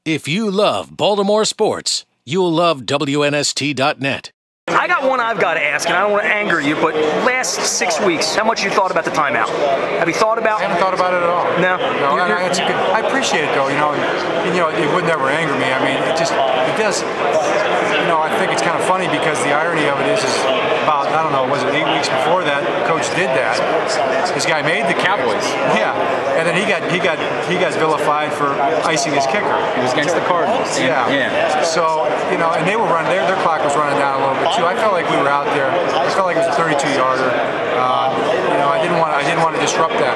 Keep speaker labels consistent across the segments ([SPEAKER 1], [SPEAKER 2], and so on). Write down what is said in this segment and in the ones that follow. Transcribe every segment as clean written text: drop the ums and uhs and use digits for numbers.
[SPEAKER 1] If you love Baltimore sports, you'll love WNST.net.
[SPEAKER 2] I got one I've got to ask, and I don't want to anger you, but last 6 weeks, how much you thought about the timeout? Have you thought about it?
[SPEAKER 3] I haven't thought about it at all.
[SPEAKER 2] No?
[SPEAKER 3] I appreciate it, though. It would never anger me. I mean, it does. I think it's kind of funny because the irony of it is about, I don't know, was it 8 weeks before that, Coach did that. This guy made the
[SPEAKER 4] Cowboys.
[SPEAKER 3] Yeah, and then he got vilified for icing his kicker.
[SPEAKER 4] It was against the Cardinals.
[SPEAKER 3] Yeah. So, and they were running, their clock was running down a little bit too. I felt like we were out there. I felt like it was a 32-yarder. I didn't want to disrupt that.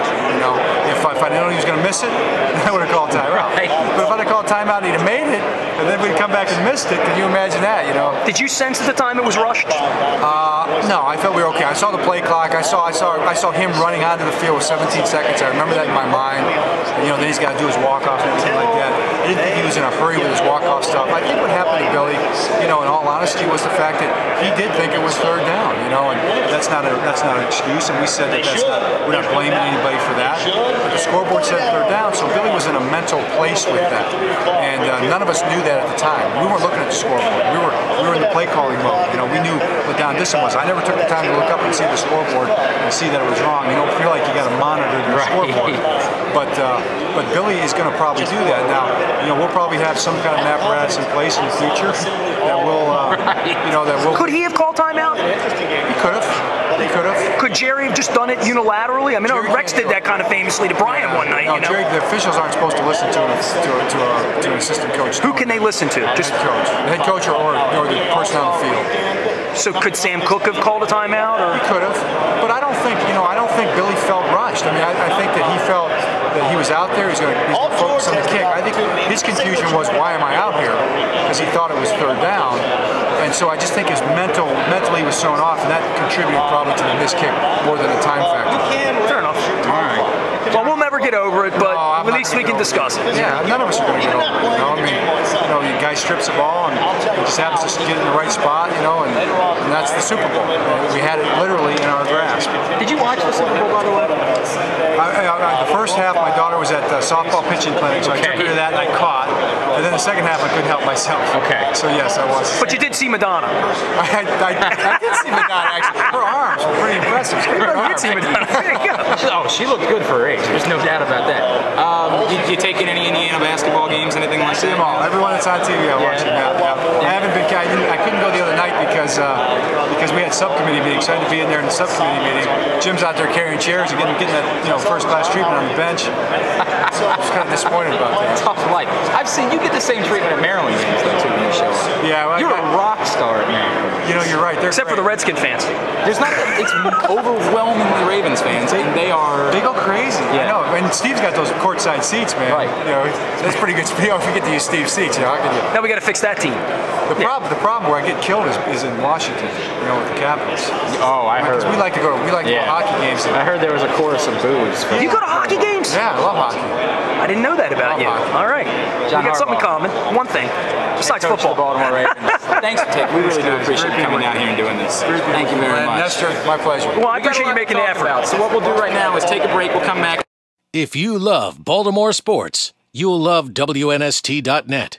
[SPEAKER 3] If I didn't know he was going to miss it, I would have called timeout.
[SPEAKER 4] Right.
[SPEAKER 3] But if I'd have called timeout, he'd have made it, and then we'd come back and missed it. Can you imagine that?
[SPEAKER 2] Did you sense at the time it was rushed?
[SPEAKER 3] No, I felt we were okay. I saw the play clock. I saw him running onto the field with 17 seconds. I remember that in my mind. And, then he's got to do his walk-off and everything like that. I didn't think he was in a hurry with his walk-off stuff. I think what happened to Billy, in all honesty, was the fact that he did think it was third down. And that's not an excuse. And we said that we're not blaming anybody for that. But the scoreboard said third down, so Billy was in a mental place with that. And none of us knew that at the time. We weren't looking at the scoreboard. We were in the play calling mode. We knew what down distance was. I never took the time to look up and see the scoreboard and see that it was wrong. You don't feel like you got to monitor the scoreboard. But Billy is going to probably do that. Now, we'll probably have some kind of apparatus in place in the future that will,
[SPEAKER 2] Could he have called timeout?
[SPEAKER 3] He could have.
[SPEAKER 2] Could Jerry have just done it unilaterally? I mean, Rex did that kind of famously to Brian one night.
[SPEAKER 3] No, Jerry, the officials aren't supposed to listen to an assistant coach.
[SPEAKER 2] Who can they listen to?
[SPEAKER 3] Just the head coach or the person on the field.
[SPEAKER 2] So could Sam Cook have called a timeout? Or?
[SPEAKER 3] He could have, but I don't think Billy felt rushed. I mean, I think that he felt that he was out there. He's going to focus on the kick. I think his confusion was, why am I out here? Because he thought it was third down. And so I just think his mentally was thrown off, and that contributed probably to the missed kick more than the time factor.
[SPEAKER 2] Fair enough.
[SPEAKER 3] All right.
[SPEAKER 2] Well, we'll never get over it, but at least we can discuss it.
[SPEAKER 3] Yeah, none of us are going to get over it. The guy strips the ball and he just happens to get in the right spot, and that's the Super Bowl. We had it literally in our grasp.
[SPEAKER 4] Did you watch the Super Bowl, by the way?
[SPEAKER 3] The first half, my daughter was at the softball pitching clinic, so I took her to that and I caught. And then the second half, I couldn't help myself.
[SPEAKER 4] Okay.
[SPEAKER 3] So yes, I was.
[SPEAKER 2] But you did see Madonna.
[SPEAKER 3] I did see Madonna, actually. Her arms were pretty impressive.
[SPEAKER 2] You did see Madonna. There you go.
[SPEAKER 4] Oh, she looked good for her age. There's no doubt about that. Did you take in any Indiana basketball games, anything like that?
[SPEAKER 3] See them all. Everyone that's on TV, I watch it now. I couldn't go the other night because we had subcommittee meetings. So I had to be in there in the subcommittee meeting. Jim's out there carrying chairs and getting that first-class treatment on the bench. So I was kind of disappointed about that.
[SPEAKER 4] Tough life. I've seen you get the same treatment at Maryland games, though, too, when you show up.
[SPEAKER 3] Yeah, well,
[SPEAKER 4] you're a rock star at Maryland.
[SPEAKER 3] You're right.
[SPEAKER 2] Except for the Redskin fans.
[SPEAKER 4] There's not. It's overwhelmingly Ravens fans, and they go
[SPEAKER 3] crazy.
[SPEAKER 4] Yeah.
[SPEAKER 3] I know. And Steve's got those courtside seats, man.
[SPEAKER 4] Right.
[SPEAKER 3] That's pretty good. If you get to use Steve's seats, how can you?
[SPEAKER 2] Now we got to fix that team.
[SPEAKER 3] The problem where I get killed is in Washington, with the Capitals.
[SPEAKER 4] Oh, I heard.
[SPEAKER 3] We like to go to hockey games.
[SPEAKER 4] I heard there was a chorus of boos.
[SPEAKER 2] You go to hockey games?
[SPEAKER 3] Yeah, I love hockey.
[SPEAKER 2] I didn't know that about you.
[SPEAKER 3] Hockey.
[SPEAKER 2] All right.
[SPEAKER 4] John
[SPEAKER 2] we got something in
[SPEAKER 4] Harbaugh.
[SPEAKER 2] common. One thing. Besides
[SPEAKER 4] Coach
[SPEAKER 2] football.
[SPEAKER 4] The Baltimore Ravens. Thanks, Tick. We really do appreciate you coming down here and doing this. Thank you very much.
[SPEAKER 3] Nestor, my pleasure.
[SPEAKER 2] Well, I appreciate you making the effort.
[SPEAKER 4] So what we'll do right now is take a break. We'll come back.
[SPEAKER 1] If you love Baltimore sports, you'll love WNST.net.